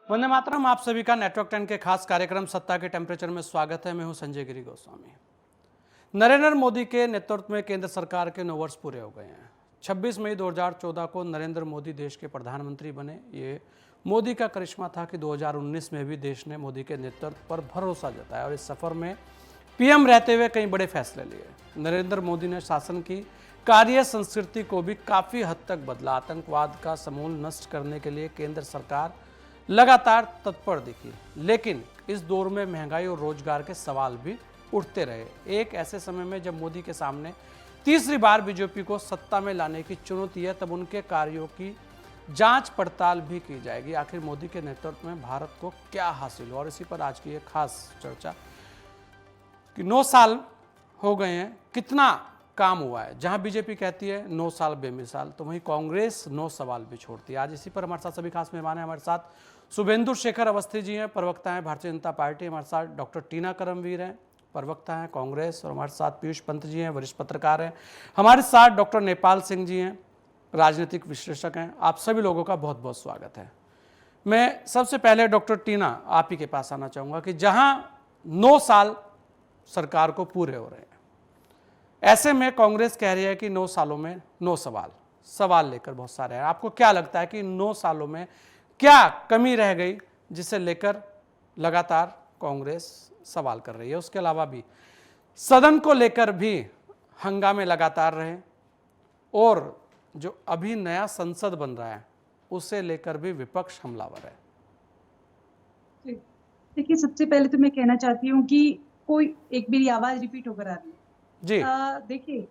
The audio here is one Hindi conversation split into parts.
वंदे मातरम। आप सभी का नेटवर्क 10 के खास कार्यक्रम सत्ता के टेम्परेचर में स्वागत है। मैं हूं संजय गिरी गोस्वामी। नरेंद्र मोदी के नेतृत्व में केंद्र सरकार के 9 वर्ष पूरे हो गए हैं। 26 मई 2014 को नरेंद्र मोदी देश के प्रधानमंत्री बने। ये मोदी का करिश्मा था कि 2019 में भी देश ने मोदी के नेतृत्व पर भरोसा जताया और इस सफर में पीएम रहते हुए कई बड़े फैसले लिए। नरेंद्र मोदी ने शासन की कार्य संस्कृति को भी काफी हद तक बदला। आतंकवाद का समूल नष्ट करने के लिए केंद्र सरकार लगातार तत्पर दिखी, लेकिन इस दौर में महंगाई और रोजगार के सवाल भी उठते रहे। एक ऐसे समय में जब मोदी के सामने तीसरी बार बीजेपी को सत्ता में लाने की चुनौती है, तब उनके कार्यों की जांच पड़ताल भी की जाएगी। आखिर मोदी के नेतृत्व में भारत को क्या हासिल हुआ, और इसी पर आज की एक खास चर्चा कि 9 साल हो गए हैं, कितना काम हुआ है। जहां बीजेपी कहती है 9 साल बेमिसाल, तो वहीं कांग्रेस 9 सवाल भी छोड़ती है। आज इसी पर हमारे साथ सभी खास मेहमान हैं। हमारे साथ शुभेंदु शेखर अवस्थी जी हैं, प्रवक्ता हैं भारतीय जनता पार्टी। हमारे साथ डॉक्टर टीना करमवीर हैं, प्रवक्ता हैं कांग्रेस। और हमारे साथ पीयूष पंत जी हैं, वरिष्ठ पत्रकार हैं। हमारे साथ डॉक्टर नेपाल सिंह जी हैं, राजनीतिक विश्लेषक हैं। आप सभी लोगों का बहुत बहुत स्वागत है। मैं सबसे पहले डॉक्टर टीना आप ही के पास आना चाहूँगा कि जहाँ 9 साल सरकार को पूरे हो रहे हैं, ऐसे में कांग्रेस कह रही है कि 9 सालों में 9 सवाल लेकर बहुत सारे हैं। आपको क्या लगता है कि 9 सालों में क्या कमी रह गई जिसे लेकर लगातार कांग्रेस सवाल कर रही है? उसके अलावा भी सदन को लेकर भी हंगामे लगातार रहे और जो अभी नया संसद बन रहा है उसे लेकर भी विपक्ष हमलावर है। देखिए, सबसे पहले तो मैं कहना चाहती हूँ कि कोई एक मेरी आवाज रिपीट होकर आ रही है जी। देखिए,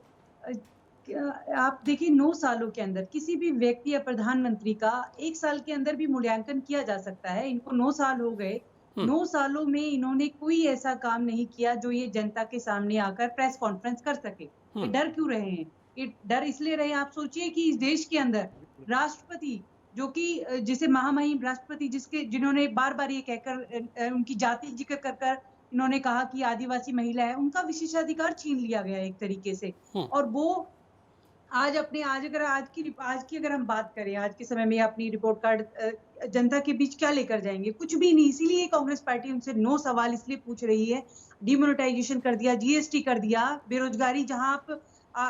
आप देखिए 9 सालों के अंदर किसी भी व्यक्ति या प्रधानमंत्री का 1 साल के अंदर भी मूल्यांकन किया जा सकता है। इनको 9 साल हो गए। 9 सालों में इन्होंने कोई ऐसा काम नहीं किया जो ये जनता के सामने आकर प्रेस कॉन्फ्रेंस कर सके। ये डर क्यों रहे हैं? ये डर इसलिए रहे, आप सोचिए कि इस देश के अंदर राष्ट्रपति जो कि जिसे महामहिम राष्ट्रपति जिन्होंने बार-बार ये कहकर उनकी जाति जिक्र कर इन्होंने कहा कि आदिवासी महिला है, उनका विशेषाधिकार छीन लिया गया एक तरीके से। और वो आज की अगर हम बात करें, आज के समय में अपनी रिपोर्ट कार्ड जनता के बीच क्या लेकर जाएंगे? कुछ भी नहीं। इसीलिए कांग्रेस पार्टी उनसे 9 सवाल इसलिए पूछ रही है। डिमोनेटाइजेशन कर दिया, जीएसटी कर दिया, बेरोजगारी जहां आप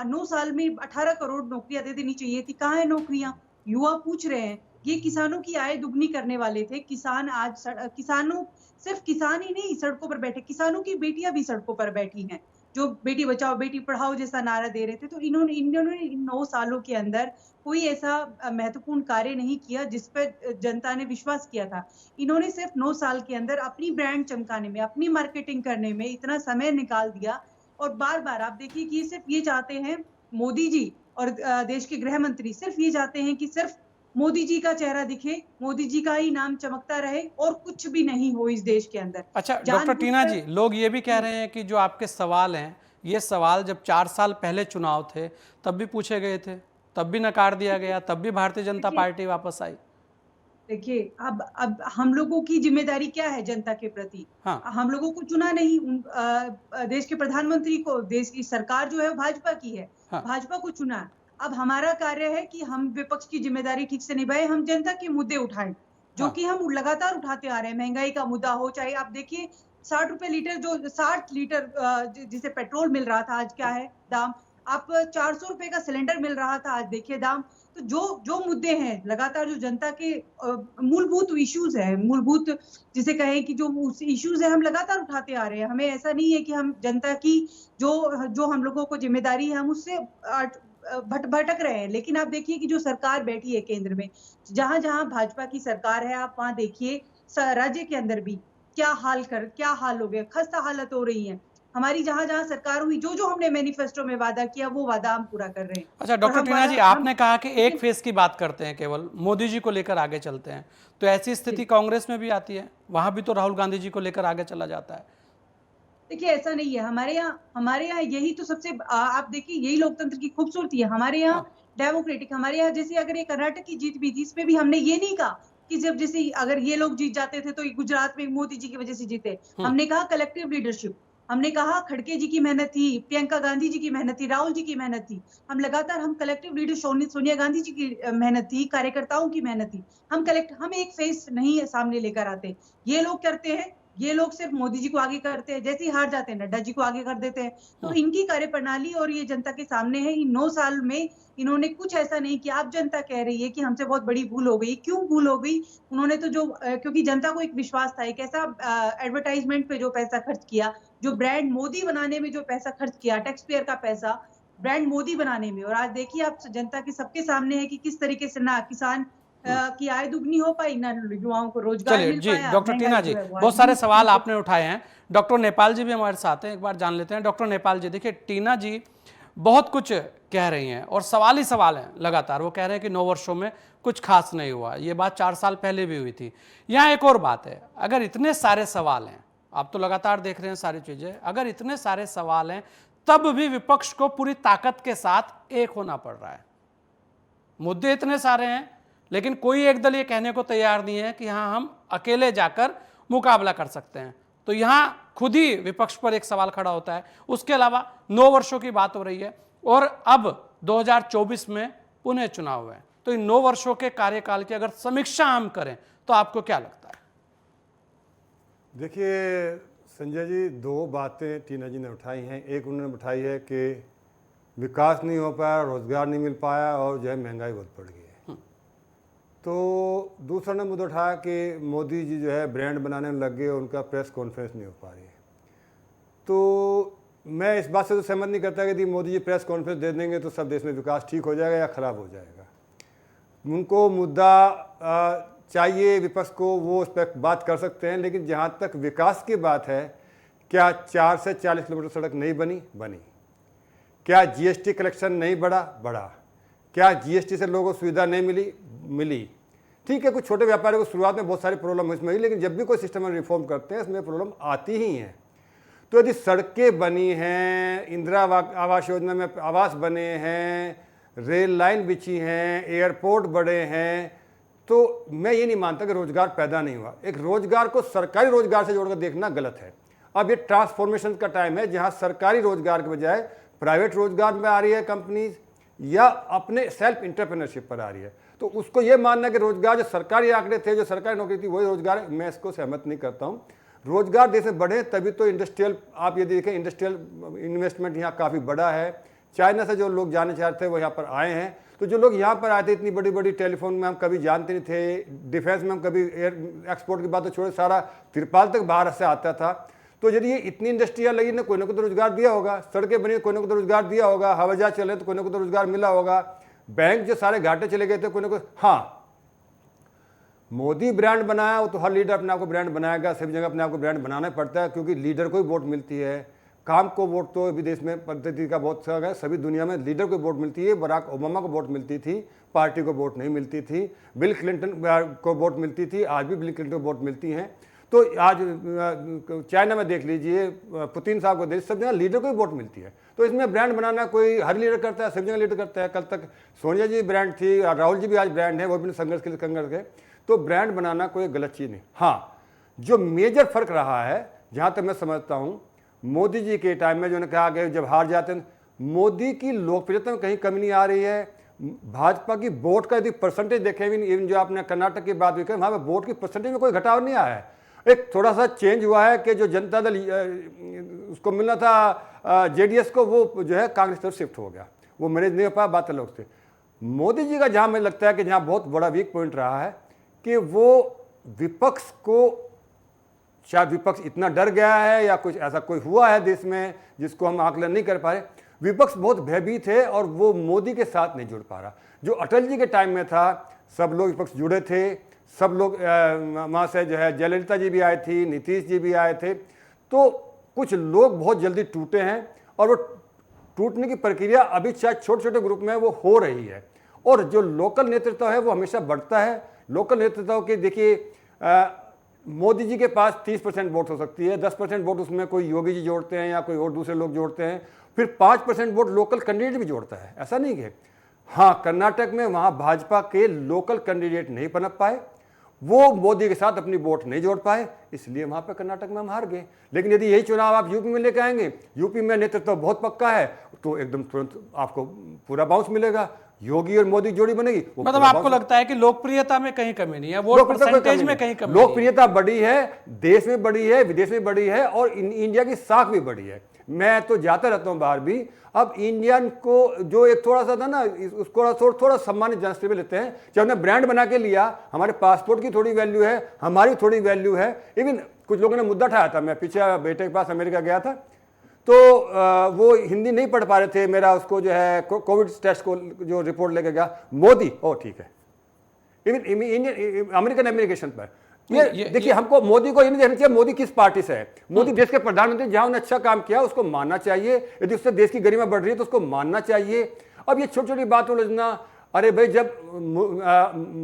9 साल में 18 करोड़ नौकरियां दे देनी चाहिए थी, कहाँ है नौकरियां? युवा पूछ रहे हैं। ये किसानों की आय दुगनी करने वाले थे। किसानों सिर्फ किसान ही नहीं सड़कों पर बैठे, किसानों की बेटियां भी सड़कों पर बैठी हैं, जो बेटी बचाओ बेटी पढ़ाओ जैसा नारा दे रहे थे। तो इन्होंने इन 9 सालों के अंदर कोई ऐसा महत्वपूर्ण कार्य नहीं किया जिस पर जनता ने विश्वास किया था। इन्होंने सिर्फ 9 साल के अंदर अपनी ब्रांड चमकाने में, अपनी मार्केटिंग करने में इतना समय निकाल दिया। और बार-बार आप देखिए कि सिर्फ ये चाहते हैं मोदी जी और देश के गृह मंत्री सिर्फ ये चाहते हैं कि सिर्फ मोदी जी का चेहरा दिखे, मोदी जी का ही नाम चमकता रहे और कुछ भी नहीं हो इस देश के अंदर। अच्छा डॉक्टर टीना जी, लोग ये भी कह रहे हैं कि जो आपके सवाल हैं, ये सवाल जब 4 साल पहले चुनाव थे तब भी पूछे गए थे, तब भी नकार दिया गया, तब भी भारतीय जनता पार्टी वापस आई। देखिए, अब हम लोगों की जिम्मेदारी क्या है जनता के प्रति? हाँ। हम लोगों को चुना नहीं, देश के प्रधानमंत्री को, देश की सरकार जो है वो भाजपा की है। हाँ। भाजपा को चुना। अब हमारा कार्य है कि हम विपक्ष की जिम्मेदारी ठीक से निभाएं, हम जनता के मुद्दे उठाएं, जो कि हम लगातार उठाते आ रहे हैं। महंगाई का मुद्दा हो, चाहे आप देखिए 60 रुपए लीटर, जो 60 लीटर जिसे पेट्रोल मिल रहा था, आज क्या है दाम? आप 400 रुपए का सिलेंडर मिल रहा था, आज देखिए दाम। तो जो मुद्दे हैं लगातार, जो जनता के मूलभूत इश्यूज है, मूलभूत जिसे कहें कि जो इश्यूज है, हम लगातार उठाते आ रहे हैं। हमें ऐसा नहीं है कि हम जनता की जो हम लोगों को जिम्मेदारी है हम उससे भटक रहे हैं। लेकिन आप देखिए कि जो सरकार बैठी है केंद्र में, जहां जहां भाजपा की सरकार है, आप वहां देखिए राज्य के अंदर भी क्या हाल हो गया, खस्ता हालत हो रही है। हमारी जहां जहां सरकार हुई, जो हमने मैनिफेस्टो में वादा किया वो वादा हम पूरा कर रहे हैं। अच्छा डॉक्टर टीना जी, आपने कहा कि एक फेज की बात करते हैं, केवल मोदी जी को लेकर आगे चलते हैं, तो ऐसी स्थिति कांग्रेस में भी आती है? वहां भी तो राहुल गांधी जी को लेकर आगे चला जाता है। देखिए, ऐसा नहीं है। हमारे यहाँ यही तो सबसे आप देखिए, यही लोकतंत्र की खूबसूरती है। हमारे यहाँ डेमोक्रेटिक, हमारे यहाँ जैसे अगर ये कर्नाटक की जीत भी थी, इसमें भी हमने ये नहीं कहा कि जब जैसे अगर ये लोग जीत जाते थे तो गुजरात में मोदी जी की वजह से जीते। हमने कहा कलेक्टिव लीडरशिप। हमने कहा खड़गे जी की मेहनत थी, प्रियंका गांधी जी की मेहनत थी, राहुल जी की मेहनत थी। हम लगातार हम कलेक्टिव लीडर सोनिया गांधी जी की मेहनत थी, कार्यकर्ताओं की मेहनत थी। हम एक फेस नहीं सामने लेकर आते। ये लोग करते हैं, ये लोग सिर्फ मोदी जी को आगे करते हैं, जैसे ही हार जाते हैं नड्डा जी को आगे कर देते हैं। तो इनकी कार्यप्रणाली और ये जनता के सामने है। इन 9 साल में इन्होंने कुछ ऐसा नहीं किया। अब जनता कह रही है कि हमसे बहुत बड़ी भूल हो गई। क्यों भूल हो गई? उन्होंने तो जो क्योंकि जनता को एक विश्वास था, एक ऐसा एडवर्टाइजमेंट पे जो पैसा खर्च किया, जो ब्रांड मोदी बनाने में जो पैसा खर्च किया, टैक्स पेयर का पैसा ब्रांड मोदी बनाने में। और आज देखिए आप जनता के सबके सामने है कि किस तरीके से ना किसान की आय दुगनी हो पाई, ना युवाओं को रोजगार चलिए मिल जी, पाया, डॉक्टर टीना महंगाई जी, जो है वो आज बहुत सारे भी सवाल आपने उठाए हैं। डॉक्टर नेपाल जी भी हमारे साथ हैं, एक बार जान लेते हैं। डॉक्टर नेपाल जी, देखिए टीना जी बहुत कुछ कह रही हैं और सवाल ही सवाल हैं लगातार। वो कह रहे हैं कि 9 वर्षों में कुछ खास नहीं हुआ। ये बात 4 साल पहले भी हुई थी। यहाँ एक और बात है, अगर इतने सारे सवाल हैं, आप तो लगातार देख रहे हैं सारी चीजें, अगर इतने सारे सवाल हैं तब भी विपक्ष को पूरी ताकत के साथ एक होना पड़ रहा है। मुद्दे इतने सारे हैं लेकिन कोई एक दल ये कहने को तैयार नहीं है कि हाँ हम अकेले जाकर मुकाबला कर सकते हैं। तो यहाँ खुद ही विपक्ष पर एक सवाल खड़ा होता है। उसके अलावा 9 वर्षों की बात हो रही है और अब 2024 में पुनः चुनाव है। तो इन 9 वर्षों के कार्यकाल की अगर समीक्षा हम करें तो आपको क्या लगता है? देखिए संजय जी, 2 बातें टीना जी ने उठाई हैं। एक उन्होंने उठाई है कि विकास नहीं हो पाया, रोजगार नहीं मिल पाया और जो है महंगाई बहुत बढ़ गई है। तो दूसरा ने मुद्दा उठाया कि मोदी जी जो है ब्रांड बनाने में लग गए, उनका प्रेस कॉन्फ्रेंस नहीं हो पा रही है। तो मैं इस बात से तो सहमत नहीं करता कि यदि मोदी जी प्रेस कॉन्फ्रेंस दे देंगे तो सब देश में विकास ठीक हो जाएगा या ख़राब हो जाएगा। उनको मुद्दा चाहिए, विपक्ष को, वो उस पर बात कर सकते हैं। लेकिन जहाँ तक विकास की बात है, क्या 4 से 40 किलोमीटर सड़क नहीं बनी? क्या जीएसटी कलेक्शन नहीं बढ़ा? क्या जीएसटी से लोगों को सुविधा नहीं मिली? ठीक है, कुछ छोटे व्यापारियों को शुरुआत में बहुत सारी प्रॉब्लम इसमें हुई, लेकिन जब भी कोई सिस्टम में रिफॉर्म करते हैं इसमें प्रॉब्लम आती ही है। तो यदि सड़कें बनी हैं, इंदिरा आवास योजना में आवास बने हैं, रेल लाइन बिछी हैं, एयरपोर्ट बड़े हैं, तो मैं ये नहीं मानता कि रोजगार पैदा नहीं हुआ। एक रोजगार को सरकारी रोजगार से जोड़कर देखना गलत है। अब ये ट्रांसफॉर्मेशन का टाइम है जहां सरकारी रोजगार के बजाय प्राइवेट रोजगार में आ रही है कंपनीज, या अपने सेल्फ इंटरप्रेन्योरशिप पर आ रही है। तो उसको ये मानना कि रोजगार जो सरकारी आंकड़े थे, जो सरकारी नौकरी थी, वही रोजगार है, मैं इसको सहमत नहीं करता हूँ। रोजगार देश में बढ़े तभी तो इंडस्ट्रियल, आप ये देखें इंडस्ट्रियल इन्वेस्टमेंट यहाँ काफ़ी बड़ा है। चाइना से जो लोग जाने चाहते थे वो यहाँ पर आए हैं। तो जो लोग यहाँ पर आए थे, इतनी बड़ी बड़ी टेलीफोन में हम कभी जानते नहीं थे, डिफेंस में हम कभी एयर एक्सपोर्ट की बात तो छोड़े, सारा तिरपाल तक बाहर से आता था। तो यदि ये इतनी इंडस्ट्रियाँ लगी ना, कोई ना कोई तो रोजगार दिया होगा। सड़कें बनी, कोई ना कोई तो रोजगार दिया होगा। हवाई जहाज चले तो कोई ना कोई तो रोजगार मिला होगा। बैंक जो सारे घाटे चले गए थे, कोई ना कोई। हाँ, मोदी ब्रांड बनाया, वो तो हर लीडर अपने आप को ब्रांड बनाएगा, सभी जगह अपने आप को ब्रांड बनाना पड़ता है, क्योंकि लीडर को ही वोट मिलती है। काम को वोट तो अभी देश में पद्धति का बहुत सा है, सभी दुनिया में लीडर को वोट मिलती है। बराक ओबामा को वोट मिलती थी, पार्टी को वोट नहीं मिलती थी। बिल क्लिंटन को वोट मिलती थी, आज भी बिल क्लिंटन को वोट मिलती हैं। तो आज चाइना में देख लीजिए, पुतिन साहब को देख, सब जगह लीडर को ही वोट मिलती है। तो इसमें ब्रांड बनाना कोई हर लीडर करता है, सब जगह लीडर करता है। कल तक सोनिया जी ब्रांड थी, राहुल जी भी आज ब्रांड है, वो भी संघर्ष के लिए संघर्ष के। तो ब्रांड बनाना कोई गलत चीज़ नहीं। हाँ, जो मेजर फर्क रहा है, जहाँ तक मैं समझता हूँ, मोदी जी के टाइम में जो ने कहा कि जब हार जाते हैं, मोदी की लोकप्रियता में कहीं कमी नहीं आ रही है। भाजपा की वोट का यदि परसेंटेज देखें, इवन जो आपने कर्नाटक की बात हुई, वहाँ पर वोट की परसेंटेज में कोई घटाव नहीं आया है। एक थोड़ा सा चेंज हुआ है कि जो जनता दल उसको मिलना था जेडीएस को, वो जो है कांग्रेस तरफ शिफ्ट हो गया, वो मैनेज नहीं हो पाया, बात अलग से। मोदी जी का जहाँ मुझे लगता है कि जहाँ बहुत बड़ा वीक पॉइंट रहा है कि वो विपक्ष को, शायद विपक्ष इतना डर गया है या कुछ ऐसा कोई हुआ है देश में जिसको हम आकलन नहीं कर पा रहे। विपक्ष बहुत भयभीत है और वो मोदी के साथ नहीं जुड़ पा रहा। जो अटल जी के टाइम में था, सब लोग विपक्ष जुड़े थे, सब लोग वहाँ से जो है जयललिता जी भी आए थी, नीतीश जी भी आए थे। तो कुछ लोग बहुत जल्दी टूटे हैं और वो टूटने की प्रक्रिया अभी शायद छोटे छोटे ग्रुप में वो हो रही है। और जो लोकल नेतृत्व है वो हमेशा बढ़ता है। लोकल नेतृत्व के देखिए, मोदी जी के पास 30% वोट हो सकती है, 10% वोट उसमें कोई योगी जी जोड़ते हैं या कोई और दूसरे लोग जोड़ते हैं, फिर 5% वोट लोकल कैंडिडेट भी जोड़ता है। ऐसा नहीं है। हाँ, कर्नाटक में वहाँ भाजपा के लोकल कैंडिडेट नहीं पनप पाए, वो मोदी के साथ अपनी वोट नहीं जोड़ पाए, इसलिए वहां पर कर्नाटक में हम हार गए। लेकिन यदि यही चुनाव आप यूपी में लेके आएंगे, यूपी में नेतृत्व बहुत पक्का है, तो एकदम तुरंत आपको पूरा बाउंस मिलेगा, योगी और मोदी जोड़ी बनेगी। मतलब आपको लगता है कि लोकप्रियता में कहीं कमी नहीं है, वोट परसेंटेज में कहीं कमी नहीं है? लोकप्रियता बड़ी है, देश में बड़ी है, विदेश में बड़ी है, और इंडिया की साख भी बड़ी है। मैं तो जाता रहता हूं बाहर भी। अब इंडियन को जो एक थोड़ा सा था ना, उसको थोड़ा सम्मानित जनस्थिति में लेते हैं। जब हमने ब्रांड बना के लिया, हमारे पासपोर्ट की थोड़ी वैल्यू है, हमारी थोड़ी वैल्यू है। इवन कुछ लोगों ने मुद्दा उठाया था, मैं पीछे बेटे के पास अमेरिका गया था, तो वो हिंदी नहीं पढ़ पा रहे थे, मेरा उसको जो है कोविड टेस्ट को जो रिपोर्ट लेके गया, मोदी, ओ ठीक है। इवन इंडियन अमेरिकन एप्लीकेशन पर ये देखिए, हमको मोदी को ये नहीं देखना चाहिए मोदी किस पार्टी से है। मोदी देश के प्रधानमंत्री, जहां उन्होंने अच्छा काम किया उसको मानना चाहिए, यदि उससे देश की गरिमा बढ़ रही है तो उसको मानना चाहिए। अब ये छोटी छोटी बात उलझना, अरे भाई, जब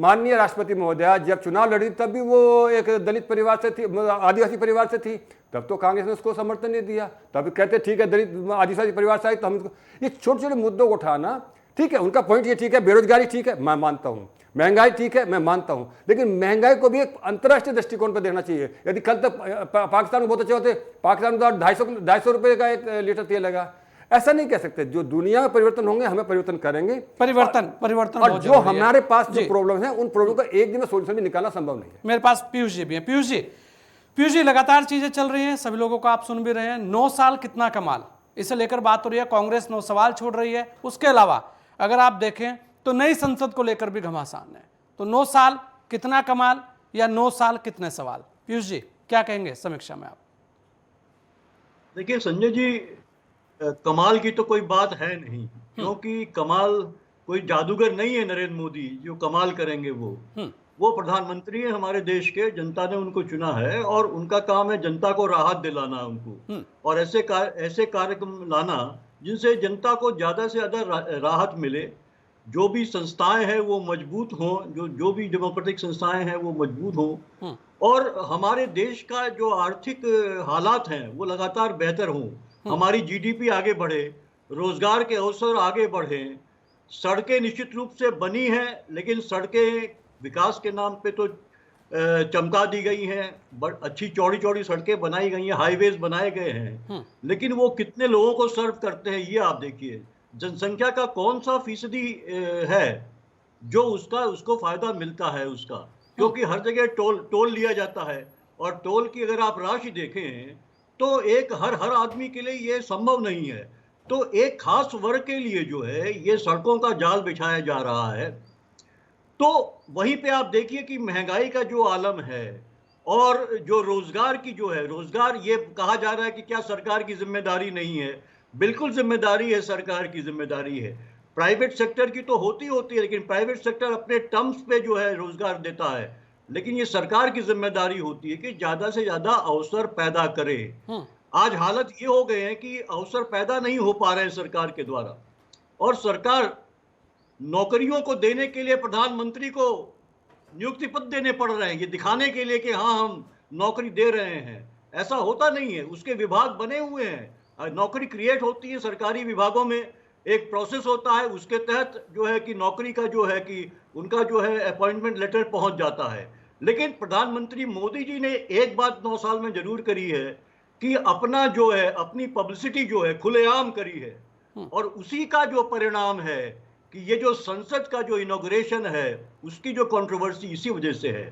माननीय राष्ट्रपति महोदया जब चुनाव लड़ी तब भी वो एक दलित परिवार से थी, आदिवासी परिवार से थी, तब तो कांग्रेस ने उसको समर्थन नहीं दिया। तब कहते ठीक है, दलित आदिवासी परिवार से आई तो हम ये छोटे छोटे मुद्दों को उठाना, ठीक है, उनका पॉइंट ये ठीक है, बेरोजगारी ठीक है, मैं मानता हूँ, महंगाई ठीक है, मैं मानता हूं, लेकिन महंगाई को भी एक अंतर्राष्ट्रीय दृष्टिकोण पर देखना चाहिए। यदि कल तक पाकिस्तान में बहुत अच्छे होते, पाकिस्तान में तो 250 रुपए का 1 लीटर तेल लगा, ऐसा नहीं कह सकते। जो दुनिया में परिवर्तन होंगे, हमें परिवर्तन करेंगे। परिवर्तन और जो हमारे पास जो प्रॉब्लम है, उन प्रॉब्लम का एक दिन में सोल्यूशन भी निकालना संभव नहीं है। मेरे पास पीयूष जी भी है। पीयूष जी, लगातार चीजें चल रही हैं, सभी लोगों को आप सुन भी रहे हैं। 9 साल कितना कमाल, इसे लेकर बात हो रही है। कांग्रेस 9 सवाल छोड़ रही है। उसके अलावा अगर आप देखें तो नई संसद को लेकर भी घमासान है। तो 9 साल कितना कमाल या 9 साल कितने सवाल? पीयूष जी क्या कहेंगे समीक्षा में आप? देखिए संजय जी, कमाल की तो कोई बात है नहीं, क्योंकि कमाल कोई जादूगर नहीं है नरेंद्र मोदी जो कमाल करेंगे। वो प्रधानमंत्री है हमारे देश के, जनता ने उनको चुना है और उनका काम है जनता को राहत दिलाना उनको, और ऐसे कार्यक्रम लाना जिनसे जनता को ज्यादा से ज्यादा राहत मिले। जो भी संस्थाएं हैं वो मजबूत हों, जो भी डेमोक्रेटिक संस्थाएं हैं वो मजबूत हों, और हमारे देश का जो आर्थिक हालात हैं वो लगातार बेहतर हों, हमारी जीडीपी आगे बढ़े, रोजगार के अवसर आगे बढ़े। सड़कें निश्चित रूप से बनी हैं, लेकिन सड़कें विकास के नाम पे तो चमका दी गई हैं, अच्छी चौड़ी चौड़ी सड़कें बनाई गई हैं, हाईवेज बनाए गए हैं, लेकिन वो कितने लोगों को सर्व करते हैं ये आप देखिए। जनसंख्या का कौन सा फीसदी है जो उसको फायदा मिलता है उसका, क्योंकि हर जगह टोल लिया जाता है, और टोल की अगर आप राशि देखें तो एक हर आदमी के लिए ये संभव नहीं है। तो एक खास वर्ग के लिए जो है ये सड़कों का जाल बिछाया जा रहा है। तो वहीं पे आप देखिए कि महंगाई का जो आलम है, और जो रोजगार की जो है, रोजगार ये कहा जा रहा है कि क्या सरकार की जिम्मेदारी नहीं है। बिल्कुल जिम्मेदारी है, सरकार की जिम्मेदारी है। प्राइवेट सेक्टर की तो होती है, लेकिन प्राइवेट सेक्टर अपने टर्म्स पे जो है रोजगार देता है, लेकिन ये सरकार की जिम्मेदारी होती है कि ज्यादा से ज्यादा अवसर पैदा करे। आज हालत ये हो गए हैं कि अवसर पैदा नहीं हो पा रहे हैं सरकार के द्वारा, और सरकार नौकरियों को देने के लिए प्रधानमंत्री को नियुक्ति पत्र देने पड़ रहे हैं, ये दिखाने के लिए कि हाँ हम नौकरी दे रहे हैं। ऐसा होता नहीं है, उसके विभाग बने हुए हैं, नौकरी क्रिएट होती है सरकारी विभागों में, एक प्रोसेस होता है, उसके तहत जो है कि नौकरी का जो है कि उनका जो है अपॉइंटमेंट लेटर पहुंच जाता है। लेकिन प्रधानमंत्री मोदी जी ने एक बात 9 साल में जरूर करी है कि अपना जो है अपनी पब्लिसिटी जो है खुलेआम करी है, और उसी का जो परिणाम है कि ये जो संसद का जो इनॉग्रेशन है उसकी जो कंट्रोवर्सी इसी वजह से है,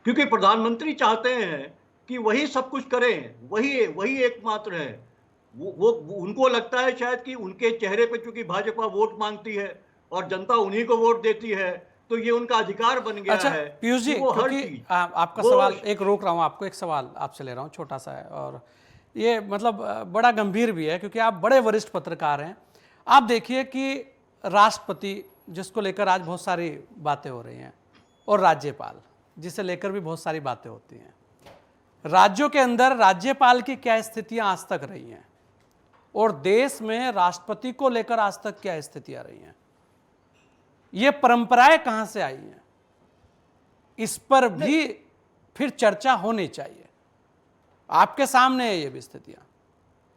क्योंकि प्रधानमंत्री चाहते हैं कि वही सब कुछ करें, वही एकमात्र है। वो उनको लगता है शायद कि उनके चेहरे पे चूंकि भाजपा वोट मांगती है और जनता उन्हीं को वोट देती है, तो ये उनका अधिकार बन गया है। पीयूष जी, क्योंकि आपका सवाल एक रोक रहा हूँ, आपको एक सवाल आपसे ले रहा हूँ, छोटा सा है और ये मतलब बड़ा गंभीर भी है, क्योंकि आप बड़े वरिष्ठ पत्रकार हैं। आप देखिए कि राष्ट्रपति, जिसको लेकर आज बहुत सारी बातें हो रही हैं, और राज्यपाल, जिसे लेकर भी बहुत सारी बातें होती हैं, राज्यों के अंदर राज्यपाल की क्या स्थितियां आज तक रही हैं, और देश में राष्ट्रपति को लेकर आज तक क्या स्थितियां रही हैं, ये परंपराएं कहां से आई हैं, इस पर भी फिर चर्चा होनी चाहिए। आपके सामने है ये भी स्थितियां।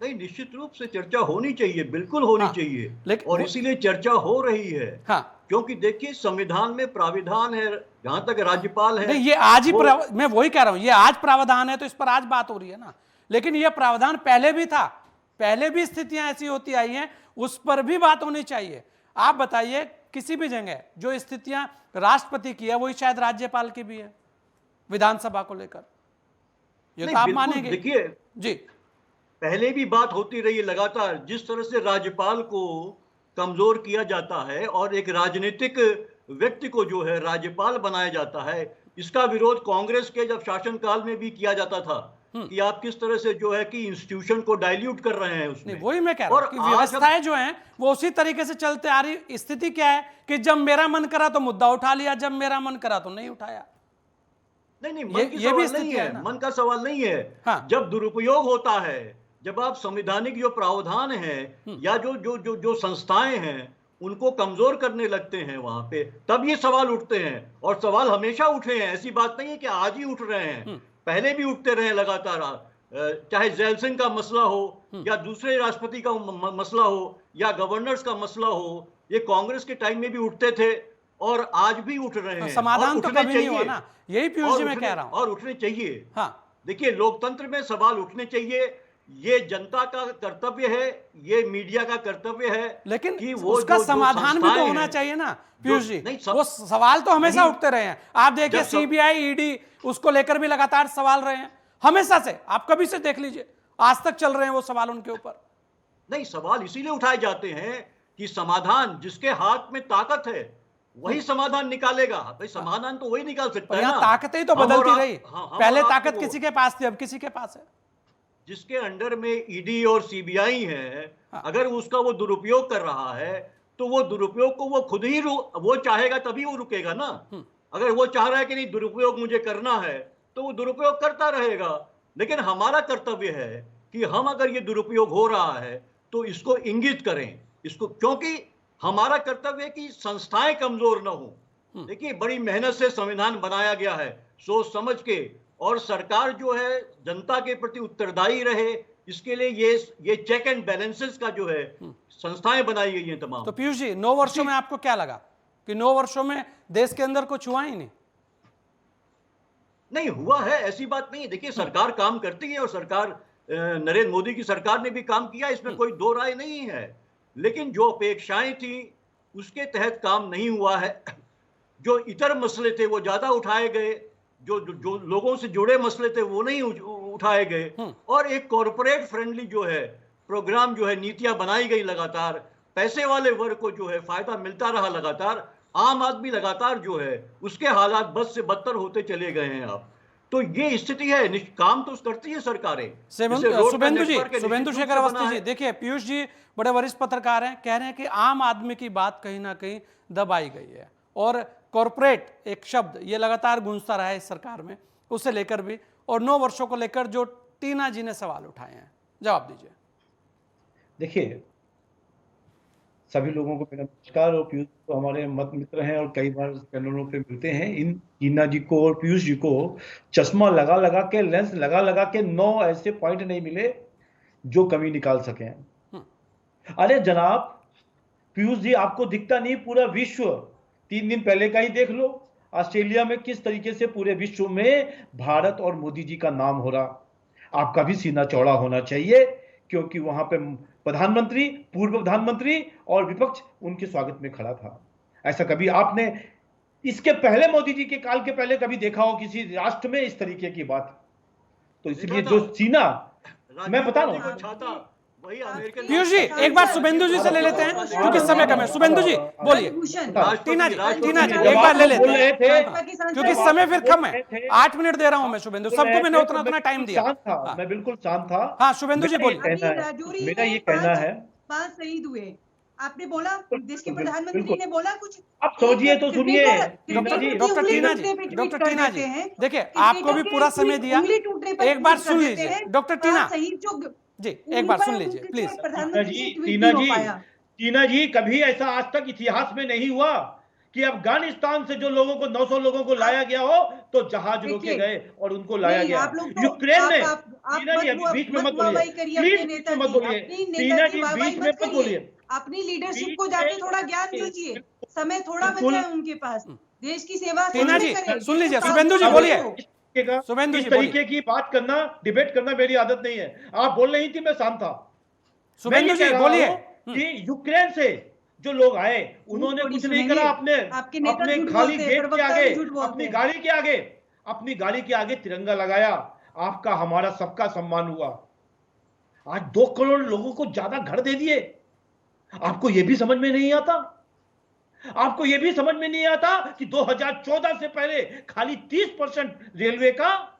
नहीं, निश्चित रूप से चर्चा होनी चाहिए, बिल्कुल होनी चाहिए, और इसीलिए चर्चा हो रही है। हाँ, क्योंकि देखिए संविधान में प्राविधान है, जहां तक राज्यपाल है नहीं, ये आज ही मैं वही कह रहा हूं, ये आज प्रावधान है तो इस पर आज बात हो रही है ना, लेकिन ये प्रावधान पहले भी था, पहले भी स्थितियां ऐसी होती आई हैं, उस पर भी बात होनी चाहिए। आप बताइए किसी भी जगह जो स्थितियां राष्ट्रपति की है वही शायद राज्यपाल की भी है विधानसभा को लेकर, ये तो आप मानेंगे। देखिए जी, पहले भी बात होती रही है लगातार, जिस तरह से राज्यपाल को कमजोर किया जाता है और एक राजनीतिक व्यक्ति को जो है राज्यपाल बनाया जाता है, इसका विरोध कांग्रेस के जब शासनकाल में भी किया जाता था कि आप किस तरह से जो है कि इंस्टीट्यूशन को डाइल्यूट कर रहे हैं उसमें। नहीं, वही मैं कह रहा हूं कि व्यवस्थाएं जो हैं वो उसी तरीके से चलते आ रही। स्थिति क्या है कि जब मेरा मन करा तो मुद्दा उठा लिया, जब मेरा मन करा तो नहीं उठाया। नहीं, मन की सवाल नहीं है, मन का सवाल नहीं है। हाँ। जब दुरुपयोग होता है, जब आप संवैधानिक जो प्रावधान है या जो जो जो जो संस्थाएं हैं उनको कमजोर करने लगते हैं वहां पे, तब ये सवाल उठते हैं। और सवाल हमेशा उठे हैं, ऐसी बात नहीं है कि आज ही उठ रहे हैं, पहले भी उठते रहे लगातार। चाहे जैल सिंह का मसला हो या दूसरे राष्ट्रपति का मसला हो या गवर्नर्स का मसला हो, ये कांग्रेस के टाइम में भी उठते थे और आज भी उठ रहे हैं। समाधान तो कभी नहीं हुआ ना, यही पीयूष जी मैं कह रहा हूं। और उठने चाहिए। हाँ, देखिए लोकतंत्र में सवाल उठने चाहिए, ये जनता का कर्तव्य है, ये मीडिया का कर्तव्य है, लेकिन कि वो उसका जो समाधान भी तो संस्थाएं होना हैं, चाहिए ना पीयूष जी। नहीं, वो सवाल तो हमेशा नहीं, उठते रहे हैं। आप देखिए सीबीआई, ईडी, उसको लेकर भी लगातार सवाल रहे हैं हमेशा से। आप कभी से देख लीजिए, आज तक चल रहे हैं वो सवाल उनके ऊपर। नहीं, सवाल इसीलिए उठाए जाते हैं कि समाधान जिसके हाथ में ताकत है वही समाधान निकालेगा। भाई समाधान तो वही निकाल सकता है ना। यहाँ ताकतें तो बदलती रही, पहले ताकत किसी के पास थी, अब किसी के पास है। जिसके अंडर में ईडी और सीबीआई है, अगर उसका वो दुरुपयोग कर रहा है तो वो दुरुपयोग को वो खुद ही वो चाहेगा तभी वो रुकेगा ना। अगर वो चाह रहा है कि नहीं दुरुपयोग मुझे करना है तो वो दुरुपयोग करता रहेगा। लेकिन हमारा कर्तव्य है कि हम अगर ये दुरुपयोग हो रहा है तो इसको इंगित करें, इसको, क्योंकि हमारा कर्तव्य है कि संस्थाएं कमजोर ना हो। देखिए बड़ी मेहनत से संविधान बनाया गया है, सोच समझ के, और सरकार जो है जनता के प्रति उत्तरदायी रहे, इसके लिए ये चेक एंड बैलेंसेस का जो है संस्थाएं बनाई गई हैं तमाम। तो पीयूष जी 9 वर्षों में आपको क्या लगा कि 9 वर्षों में देश के अंदर कुछ हुआ ही नहीं? नहीं हुआ है, ऐसी बात नहीं है। देखिए सरकार काम करती है और सरकार, नरेंद्र मोदी की सरकार ने भी काम किया, इसमें कोई दो राय नहीं है। लेकिन जो अपेक्षाएं थी उसके तहत काम नहीं हुआ है। जो इतर मसले थे वो ज्यादा उठाए गए, जो लोगों से जुड़े मसले थे वो नहीं उठाए गए। और एक कॉरपोरेट फ्रेंडली जो है प्रोग्राम, जो है नीतियां बनाई गई लगातार, पैसे वाले वर्ग को जो है फायदा मिलता रहा लगातार, आम आदमी लगातार जो है उसके हालात बद से बदतर होते चले गए हैं। आप तो ये स्थिति है, काम तो करती है सरकारें। शुभेंदु शेखर अवस्थी जी, देखिए पीयूष जी बड़े वरिष्ठ पत्रकार हैं, कह रहे हैं कि आम आदमी की बात कहीं ना कहीं दबाई गई है और कॉरपोरेट एक शब्द ये लगातार गूंजता रहा है इस सरकार में, उसे लेकर भी, और 9 वर्षों को लेकर जो टीना जी ने सवाल उठाए हैं, जवाब दीजिए। देखिए सभी लोगों को मेरा नमस्कार। और पीयूष तो हमारे मत मित्र हैं और कई बार पैनलों पे मिलते हैं। इन टीना जी को और पीयूष जी को चश्मा लगा लगा के, लेंस लगा लगा के 9 ऐसे पॉइंट नहीं मिले जो कमी निकाल सके। अरे जनाब पीयूष जी, आपको दिखता नहीं पूरा विश्व? 3 दिन पहले का ही देख लो, ऑस्ट्रेलिया में किस तरीके से पूरे विश्व में भारत और मोदी जी का नाम हो रहा। आपका भी सीना चौड़ा होना चाहिए, क्योंकि वहां पे प्रधानमंत्री, पूर्व प्रधानमंत्री और विपक्ष उनके स्वागत में खड़ा था। ऐसा कभी आपने इसके पहले, मोदी जी के काल के पहले कभी देखा हो किसी राष्ट्र में इस तरीके की बात? तो इसलिए जो सीना, मैं बता रहा हूं। पीयूष जी एक बार शुभेंदु जी से ले लेते हैं क्योंकि समय कम है। शुभेंदु जी बोलिए। टीना जी एक बार ले लेते हैं क्योंकि समय फिर कम है। 8 मिनट दे रहा हूं मैं शुभेंदु, सबको मैंने उतना टाइम दिया। मैं बिल्कुल शांत था। हाँ शुभेंदु जी बोलिए। मेरा ये कहना है, 5 शहीद हुए, आपने बोला, देश के प्रधानमंत्री ने बोला कुछ। आप सोचिए तो सुनिए। डॉक्टर टीना जी देखिए आपको भी पूरा समय दिया, एक बार सुन लीजिए। डॉक्टर टीना जी एक बार सुन लीजिए प्लीज। टीना जी कभी ऐसा आज तक इतिहास में नहीं हुआ कि अफगानिस्तान से जो लोगों को 900 लोगों को लाया गया हो तो जहाज रोके गए और उनको लाया गया। यूक्रेन में, टीना जी अभी बीच में मत बोलिए, प्लीज मत बोलिए। टीना जी बीच में मत बोलिए। अपनी लीडरशिप बीच को जाके में- थोड़ा ज्ञान दीजिए, समय थोड़ा बिल्कुल। बचा है उनके पास, देश की सेवा टीना कैसे जी, करें? सुन लीजिए, ये तो शुभेंदु जी साधु बोलिए। हो। शुभेंदु इस जी तरीके की बात करना, डिबेट करना मेरी आदत नहीं है। आप बोल रही थी, मैं शांत था। मैं शुभेंदु ये जी कह रहा बोलिए। हूं कि यूक्रेन से जो लोग आए उन्होंने थोड़ी कुछ नहीं सुनेंगे। करा, अपने आपके नेता अपने झूठ खाली बोलते हैं, गेट के प्रवक्ता आगे, भी झूठ बोलते अपनी हैं। गाड़ी के आगे, अपनी गाड़ी के आगे तिरंगा लगाया। आपका, हमारा, सबका सम्मान हुआ। आज 2 करोड़ लोगों को ज्यादा घर दे दिए। आपको यह भी समझ में नहीं आता? आपको यह भी समझ में नहीं आता कि 2014 से पहले खाली 30% रेलवे का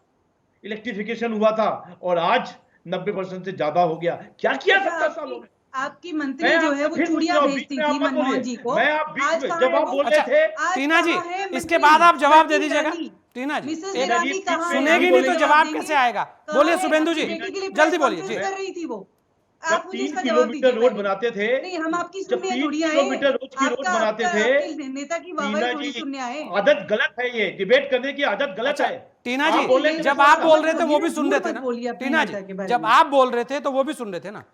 इलेक्ट्रिफिकेशन हुआ था और आज 90% से ज्यादा हो गया। क्या किया अच्छा, 70 सालों में? आपकी मंत्री मैं जो है आपसे वो फिर पूछ चूड़ियां रहा हूं, भेजती बीच में थी आप मत मनमोहन बोलिए। जी को। मैं आप बीच आज में, कहाँ जब है आप वो? बोल रहे थे, आज टीना जी, कहाँ है इसके मंत्री? बाद आप जवाब दे बच्ची दीजिएगा। ईरानी, टीना जी, मिसेस एक- ईरानी कहाँ है? सुनेगी नहीं तो बोलेगा, जवाब देंगे? कैसे आएगा? कहाँ बोलिए है? शुभेंदु जी, आपकी बेटी के लिए जल्दी प्रेस बोलिए कॉन्फ्रेंस जी। कर रही थी वो। जब आप मुझे 3 इसका जवाब किलोमीटर दीजिए रोड पहले। बनाते थे, नहीं, हम आपकी जब सुनने 3 थोड़ी आए। किलोमीटर रोड की रोड बनाते थे, आपके नेता की वाहवाही टीना थोड़ी जी, सुनने आए। आदत गलत है। ये डिबेट करने की आदत गलत अच्छा, है। टीना आप जी, बोल रहे थे, जब मैं आप सुन बोल रहा रहे थे वो भी झूठ सुन रहे थे मत ना। बोलिए अपने टीना नेता के जी, बारे जब में। आप बोल रहे थे तो वो भी सुन रहे थे ना।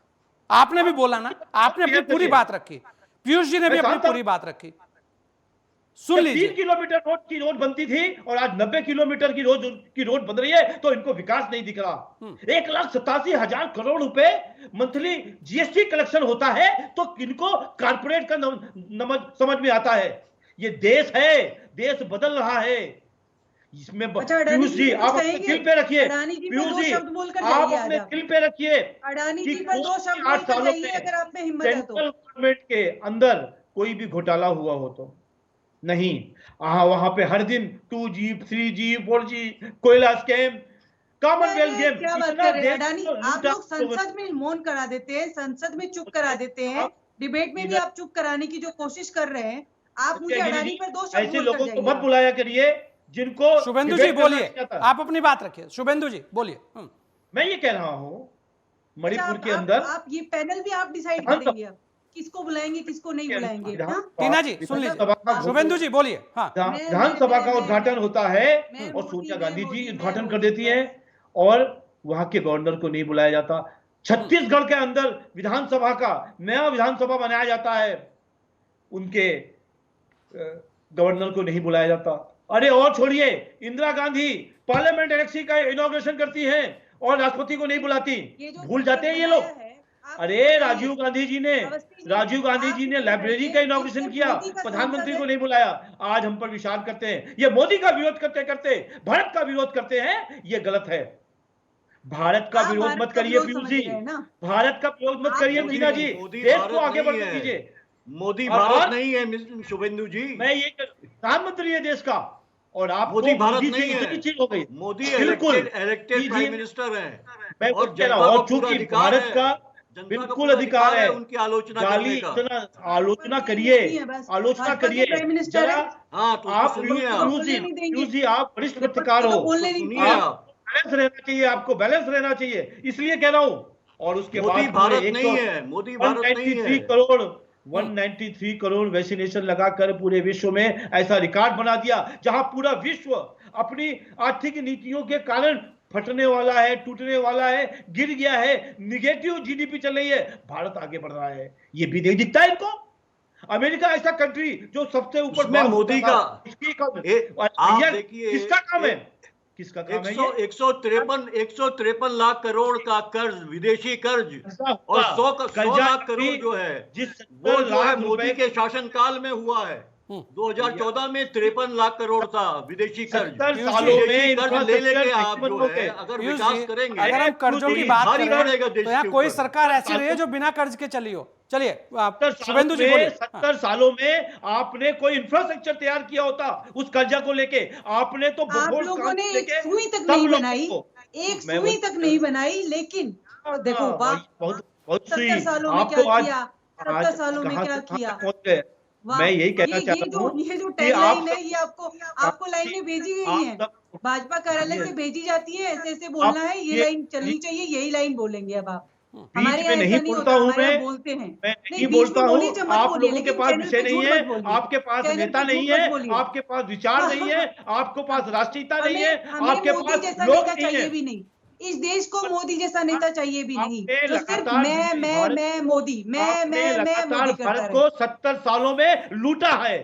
आपने भी बोला ना, आपने अपनी पूरी बात रखी, पीयूष जी ने भी मैं अपनी शांत था। पूरी बात रखी। सुन जब लीजिए। 3 किलोमीटर रोड की रोड बनती थी और आज 90 किलोमीटर की रोड बन रही है, तो इनको विकास नहीं दिख रहा। 1,87,000 करोड़ रुपए मंथली जीएसटी कलेक्शन होता है, तो इनको कारपोरेट का समझ में आता है। ये देश है, देश बदल रहा है। इसमें अच्छा, अडानी पीयूष जी जी, कुछ आप अपने कहेंगे? दिल पे रखिए। अडानी जी पे पीयूष 2 जी, शब्द बोलकर आप जाइए आज अपने आप। दिल पे रखिए अडानी कि जी पर 2 शब्द 8 बोलकर सालों जाइए में अगर आप में हिम्मत है तो। सेंट्रल गवर्नमेंट के अंदर कोई भी घोटाला हुआ हो तो नहीं। वहां पे हर दिन 2G, 3G, 4G, कोयला स्कैम, कॉमनवेल्थ अरे, गेम, क्या बात इतना कर रहे हैं देश अडानी? को आप लूटा लोग संसद में मौन करा देते हैं, संसद में चुप करा देते हैं, डिबेट में भी इधर- आप चुप कराने की जो कोशिश कर रहे हैं। आप मुझे गिरी अडानी जी, पर 2 शब्द ऐसे बोलकर लोगों को मत जाइए। बुलाया करिए जिनको शुभेंदु जी debate करना बोलिए, नहीं आता। आप अपनी बात रखिए। शुभेंदु जी बोलिए। मैं ये कह रहा हूं, मणिपुर के अंदर आप ये पैनल भी आप डिसाइड विधान करेंगे अब किसको बुलाएंगे किसको नहीं बुलाएंगे। हाँ? टीना जी सुन लीजिए, शुभेंदु जी बोलिए। हाँ, विधानसभा का उद्घाटन होता है मैं और मोदी, सोनिया मैं गांधी मोदी, जी मैं उद्घाटन कर मोदी, देती हैं और वहां के गवर्नर को नहीं बुलाया जाता। छत्तीसगढ़ के अंदर विधानसभा का नया विधानसभा बनाया जाता है, उनके गवर्नर को नहीं बुलाया जाता। अरे और छोड़िए, इंदिरा गांधी पार्लियामेंट इलेक्शन का इनॉग्रेशन करती हैं और राष्ट्रपति को नहीं बुलाती। ये जो भूल जाते हैं ये लोग। है, आप अरे बताइए। राजीव गांधी जी ने लाइब्रेरी का इनॉग्रेशन किया, प्रधानमंत्री को नहीं बुलाया। आज हम पर विचार करते हैं। ये मोदी का विरोध करते करते भारत का विरोध करते हैं, ये गलत है। भारत का आप विरोध भारत मत का करिए विरोध पीयूष समझ जी, रहे हैं ना? भारत का विरोध मत आप करिए समझ टीना रहे जी, हैं। मोदी देश भारत को आगे नहीं बढ़ने है। दीजिए। मोदी और- भारत नहीं है शुभेंदु जी। मैं ये प्रधानमंत्री है देश का, और आप मोदी भारत मोदी से नहीं है। इतनी चीज हो गई। मोदी बिल्कुल। इलेक्टेड जी, प्राइम मिनिस्टर है मैं और कुछ कह रहा जनता हूं, को और पूरा चूंकि अधिकार भारत है, का जनता को बिल्कुल पूरा अधिकार है उनकी आलोचना गाली, करने का। आलोचना करिए, नहीं है बस। आलोचना भाजपा के करिए प्राइम मिनिस्टर जरा। है। हाँ तो आप सुनिए लोग आप। तो पीयूष जी, बोलने नहीं देंगे। पीयूष जी, आप वरिष्ठ पत्रकार तो हो, बोलने नहीं सुनिए देंगे। आप। बैलेंस रहना चाहिए, आपको बैलेंस रहना चाहिए, इसलिए कह रहा हूं। और उसके बाद मोदी भारत नहीं है, मोदी भारत नहीं 193 है। करोड़ 193 करोड़ वैक्सीनेशन लगाकर पूरे विश्व में ऐसा रिकॉर्ड बना दिया, जहां पूरा विश्व अपनी आर्थिक नीतियों के कारण फटने वाला है, टूटने वाला है, गिर गया है, निगेटिव जीडीपी चल रही है। भारत आगे बढ़ रहा है, ये भी नहीं दिखता है इनको। अमेरिका ऐसा कंट्री जो सबसे ऊपर उसमें बात मोदी करता था, का- इसकी काम है। आप भैया, देखिए, किसका काम है? किसका काम है ये? 153 लाख करोड़ का कर्ज, विदेशी कर्ज, ऐसा और हुआ। 100 कर्जा लाख करोड़ भी जो है जिस वो 70 जो है लाख मोदी रुपए के शासनकाल में हुआ है। 2014 में 53 लाख करोड़ था विदेशी कर्ज। 70 सालों में विदेशी कर्ज ले लेके इंफ्रास्ट्रक्चर आप जो नहीं है बने। अगर पीयूष विकास जी, करेंगे, अगर हम कर्जों की बात भारी करें पड़ेगा देश तो यहाँ के कोई ऊपर। सरकार ऐसी रही है जो बिना कर्ज के चली हो। चलिए आप 70 शुभेंदु जी बोलिए। 70 सालों में आपने कोई इंफ्रास्ट्रक्चर तैयार किया होता उस कर्जा को लेके? आपने तो आप बहुत लोगों काम ने एक लेके सुई तक सब नहीं लोगों बनाई, को- एक मैं सुई वो- तक नहीं बनाई, लेकिन देखो वाह, बहुत बहुत सुई। 70 सालों में आपको क्या आज किया, 70 सालों में कहां क्या से कहां किया। तक पहुंच गए? वाह, मैं यही कहना चाहता हूं ये जो कि टैगलाइन आप है, ये आपको लाइनें भेजी गई हैं, भाजपा कार्यालय से भेजी जाती है, ऐसे ऐसे बोलना है, ये लाइन चलनी चाहिए, यही लाइन बोलेंगे अब आप। हमारे बीच यहाँ में ऐसा नहीं नहीं बोलता होता, हूं हमारे यहाँ मैं बोलते हैं। मैं नहीं, नहीं बीच बोलता में हूं। बोलिए, मत आप बोलिए, लोगों के लेकिन पास चैनल विषय पे नहीं झूठ है, मत बोलिए। आपके पास चैनल नेता पे नहीं झूठ मत है, बोलिए। आपके पास विचार नहीं है, आपके पास राष्ट्रीयता नहीं है, हमें आपके मोदी पास जैसा लोग नेता नहीं चाहिए है। भी नहीं। इस देश को मोदी जैसा नेता चाहिए भी नहीं, आपने जो सिर्फ लगातार मैं मोदी आपने मैं लगातार मोदी करता भारत रहे। को 70 सालों में लूटा है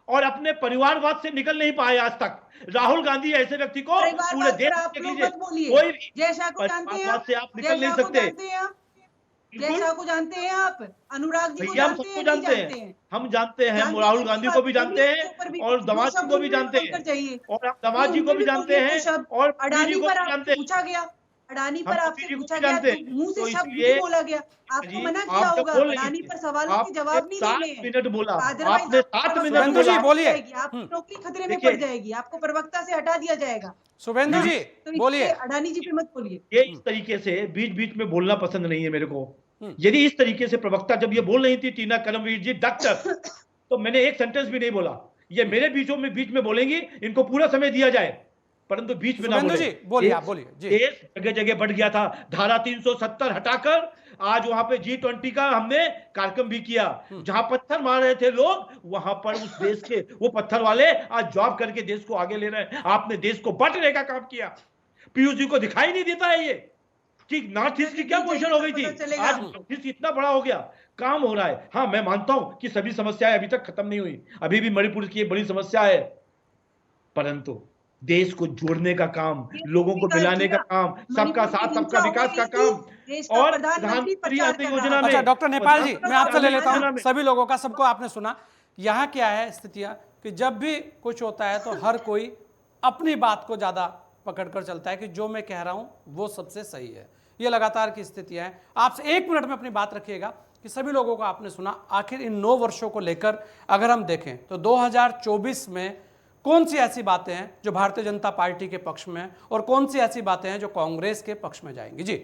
और अपने परिवारवाद से निकल नहीं पाए आज तक। राहुल गांधी ऐसे व्यक्ति को पूरे परिवारवाद देश पर आप के लोग लीजिए मत बोलिए। कोई भी जय शाह को जानते हैं परिवारवाद आप? से आप जय निकल नहीं शाह को सकते। जानते हैं आप? जय बिल्कुल शाह को जानते हैं आप? अनुराग जी को भैया हम जानते सबको हैं, नहीं जानते जानते हैं, हैं? हम जानते हैं, जानते राहुल हैं, गांधी बात को भी बोलिए, जानते उसके हैं ऊपर भी और जो दामाद जी शब्द को भी उनके जानते बोलकर हैं चाहिए, और आप तो दामाद जी उनके को भी जानते बोलिए हैं कुछ शब्द। और बीवी अडानी जी को पर भी आपसे जानते हैं, पूछा गया, अडानी हम पर तो आपसे बीवी को पूछा भी गया जानते तो हैं। मुंह से तो शब्द इसलिए नहीं बोला गया। आपको जी मना किया आप जब होगा, बोल रही अडानी थी, पर सवालों के आपने जवाब नहीं 7 देने हैं। मिनट बोला, अदरवाइज आपने आपकी 7 मिनट शुभेंदु जी, प्रवक्ता बोला। बोलिए। जाएगी, आपकी नौकरी खतरे में देखिए पड़ जाएगी, आपको प्रवक्ता से हटा दिया जाएगा। शुभेंदु हाँ, जी तो बोलिए। इसलिए अडानी जी पे मत बोलिए। ये इस तरीके से बीच बीच में बोलना पसंद नहीं है मेरे को। यदि इस तरीके से प्रवक्ता जब ये बोल रही थी टीना कर्मवीर जी डॉक्टर, तो मैंने एक सेंटेंस भी नहीं बोला। ये मेरे बीच में बोलेंगी, इनको पूरा समय दिया जाए, परंतु बीच में ना शुभेंदु बोले। जी बोलिए, आप बोलिए जी। देश जगह जगह बढ़ गया था। धारा 370 हटाकर आज वहां पे G20 का हमने कार्यक्रम भी किया। जहां पत्थर मार रहे थे लोग, वहां पर उस देश के वो पत्थर वाले आज जॉब करके देश को आगे ले रहे हैं। आपने देश को बांटने का काम किया। पीयूष जी को दिखाई नहीं देता है ये कि नॉर्थ ईस्ट की क्या पोजीशन हो गई थी, आज नॉर्थ ईस्ट इतना बड़ा हो गया, काम हो रहा है। हाँ, मैं मानता हूं कि सभी समस्याएं अभी तक खत्म नहीं हुई, अभी भी मणिपुर की एक बड़ी समस्या है, परंतु देश को जोड़ने का काम, लोगों को मिलाने का काम, सबका साथ सबका विकास का काम और प्रधानमंत्री अन्न योजना में। अच्छा डॉक्टर नेपाल जी, मैं आपसे ले लेता योजना हूँ, में- सभी लोगों का, सबको आपने सुना। यहाँ क्या है स्थितियाँ कि जब भी कुछ होता है तो हर कोई अपनी बात को ज़्यादा पकड़कर चलता है कि जो मैं कह रहा हूँ वो सबसे सही है। ये लगातार की स्थितियाँ हैं। आपसे 1 मिनट में अपनी बात रखिएगा कि सभी लोगों को आपने सुना। आखिर इन 9 वर्षों को लेकर अगर हम देखें तो 2024 में कौन सी ऐसी बातें हैं जो भारतीय जनता पार्टी के पक्ष में हैं और कौन सी ऐसी बातें हैं जो कांग्रेस के पक्ष में जाएंगी? जी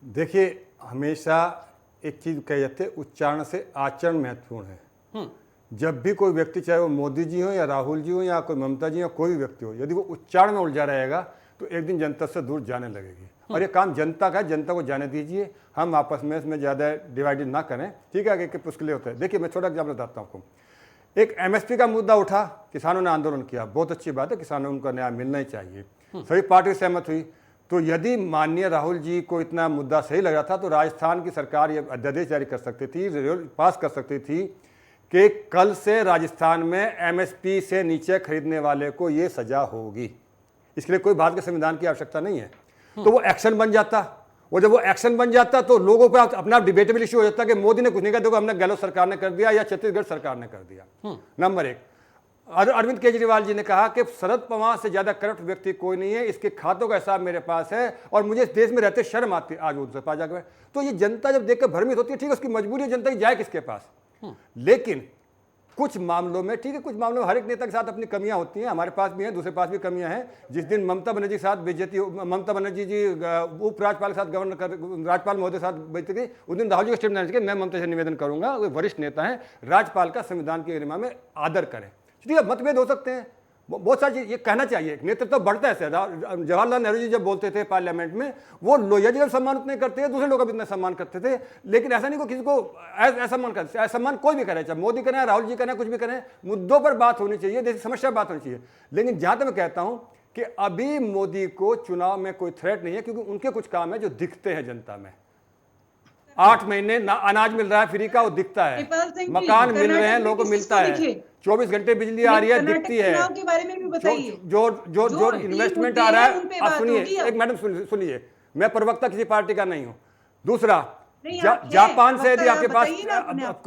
देखिए, हमेशा एक चीज़ कही जाती है, उच्चारण से आचरण महत्वपूर्ण है। जब भी कोई व्यक्ति, चाहे वो मोदी जी हो या राहुल जी हो या कोई ममता जी हो, कोई भी व्यक्ति हो, यदि वो उच्चारण में उलझा रहेगा तो एक दिन जनता से दूर जाने लगेगी। और ये काम जनता का है, जनता को जाने दीजिए। हम आपस में इसमें ज़्यादा डिवाइडेड ना करें, ठीक है? कि उसके लिए होता है। देखिए, मैं छोटा एग्जाम्पल बताता हूँ आपको। एक MSP का मुद्दा उठा, किसानों ने आंदोलन किया, बहुत अच्छी बात है, किसानों को उनका न्याय मिलना ही चाहिए, सभी पार्टी सहमत हुई। तो यदि माननीय राहुल जी को इतना मुद्दा सही लग रहा था तो राजस्थान की सरकार ये अध्यादेश जारी कर सकती थी, पास कर सकती थी कि कल से राजस्थान में MSP से नीचे खरीदने वाले को ये सजा होगी। इसके लिए कोई भारत के संविधान की आवश्यकता नहीं है। तो वो एक्शन बन जाता, और जब वो एक्शन बन जाता तो लोगों पर अपना डिबेटेबल इश्यू हो जाता कि मोदी ने कुछ नहीं कहा, देखो हमने गहलोत सरकार ने कर दिया या छत्तीसगढ़ सरकार ने कर दिया। नंबर 1, अरविंद केजरीवाल जी ने कहा कि शरद पवार से ज्यादा करप्ट व्यक्ति कोई नहीं है, इसके खातों का हिसाब मेरे पास है और मुझे इस देश में रहते शर्म आती है। आज उनसे पास जाकर, तो ये जनता जब देखकर भ्रमित होती है, ठीक है, उसकी मजबूरी है जनता की, जाए किसके पास। लेकिन कुछ मामलों में, ठीक है, कुछ मामलों में हर एक नेता के साथ अपनी कमियां होती हैं, हमारे पास भी हैं, दूसरे पास भी कमियां हैं। जिस दिन ममता बनर्जी के साथ बेइज्जती, ममता बनर्जी जी उपराज्यपाल के साथ राज्यपाल महोदय के साथ बेइज्जती थी, उस दिन राहुल जी को स्टेटमेंट मैं ममता से निवेदन करूंगा, वो वरिष्ठ नेता हैं, राज्यपाल का संविधान की गरिमा में आदर करें। ठीक है, मतभेद हो सकते हैं, बहुत सारी चीज ये कहना चाहिए, नेतृत्व तो बढ़ता है। जवाहरलाल नेहरू जी जब बोलते थे पार्लियामेंट में, वो लोहिया जी का सम्मान उतने करते थे, दूसरे लोग भी इतना सम्मान करते थे, लेकिन ऐसा नहीं को किसी को असम्मान करते। असम्मान कोई भी करे, चाहे मोदी करें, राहुल जी करें, कुछ भी करें, मुद्दों पर बात होनी चाहिए, जैसी समस्या बात होनी चाहिए। लेकिन जहां तक मैं कहता हूं कि अभी मोदी को चुनाव में कोई थ्रेट नहीं है, क्योंकि उनके कुछ काम है जो दिखते हैं जनता में। 8 महीने अनाज मिल रहा है फ्री का, वो दिखता है, मकान मिल रहे हैं, लोगों को मिलता है, 24 घंटे बिजली आ रही है, दिखती है। के बारे में भी बताइए। जो इन्वेस्टमेंट आ रहा है, आप सुनिए, एक मैडम सुनिए, मैं प्रवक्ता किसी पार्टी का नहीं हूं। दूसरा, जापान से यदि आपके पास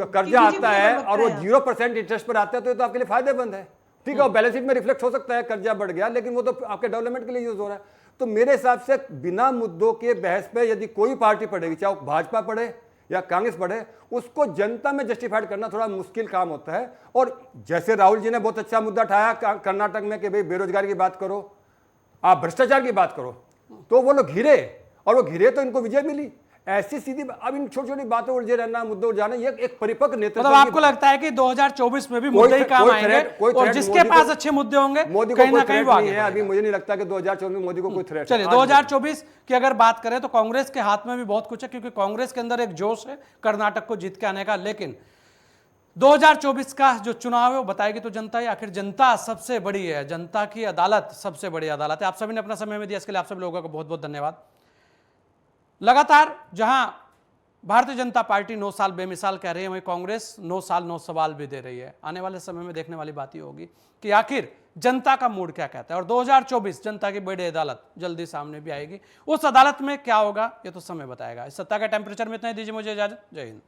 कर्जा आता है और वो 0% इंटरेस्ट पर आता है तो ये तो आपके लिए फायदेमंद है। ठीक है, बैलेंस शीट में रिफ्लेक्ट हो सकता है, कर्जा बढ़ गया, लेकिन वो तो आपके डेवलपमेंट के लिए यूज हो रहा है। तो मेरे हिसाब से बिना मुद्दों के बहस पे यदि कोई पार्टी पड़ेगी, चाहे वो भाजपा पड़े या कांग्रेस पड़े, उसको जनता में जस्टिफाइड करना थोड़ा मुश्किल काम होता है। और जैसे राहुल जी ने बहुत अच्छा मुद्दा उठाया कर्नाटक में कि भाई बेरोजगारी की बात करो, आप भ्रष्टाचार की बात करो, तो वो लोग घिरे, और वो घिरे तो इनको विजय मिली। ऐसी सीधी, अब इन छोटी छोटी बातों उलझे रहना, मुद्दे उलझाना, ये एक परिपक्व नेतृत्व। मतलब आपको लगता है कि 2024 में भी मुद्दे ही काम आएंगे और जिसके पास अच्छे मुद्दे होंगे कहीं ना कहीं वो आगे है। अभी मुझे नहीं लगता कि 2024 में मोदी को कोई थ्रेट। चलिए 2024 की अगर बात करें तो कांग्रेस के हाथ में भी बहुत कुछ है, क्योंकि कांग्रेस के अंदर एक जोश है कर्नाटक को जीत के आने का। लेकिन 2024 का जो चुनाव है वो बताएगी तो जनता ही, आखिर जनता सबसे बड़ी है, जनता की अदालत सबसे बड़ी अदालत है। आप सभी ने अपना समय में दिया, इसके लिए आप सभी लोगों का बहुत बहुत धन्यवाद। लगातार जहां भारतीय जनता पार्टी 9 साल बेमिसाल कह रही है, वहीं कांग्रेस 9 साल 9 सवाल भी दे रही है। आने वाले समय में देखने वाली बात ही होगी कि आखिर जनता का मूड क्या कहता है, और 2024 जनता की बड़ी अदालत जल्दी सामने भी आएगी। उस अदालत में क्या होगा ये तो समय बताएगा। इस सत्ता के टेम्परेचर में इतना ही, दीजिए मुझे इजाजत। जय हिंद।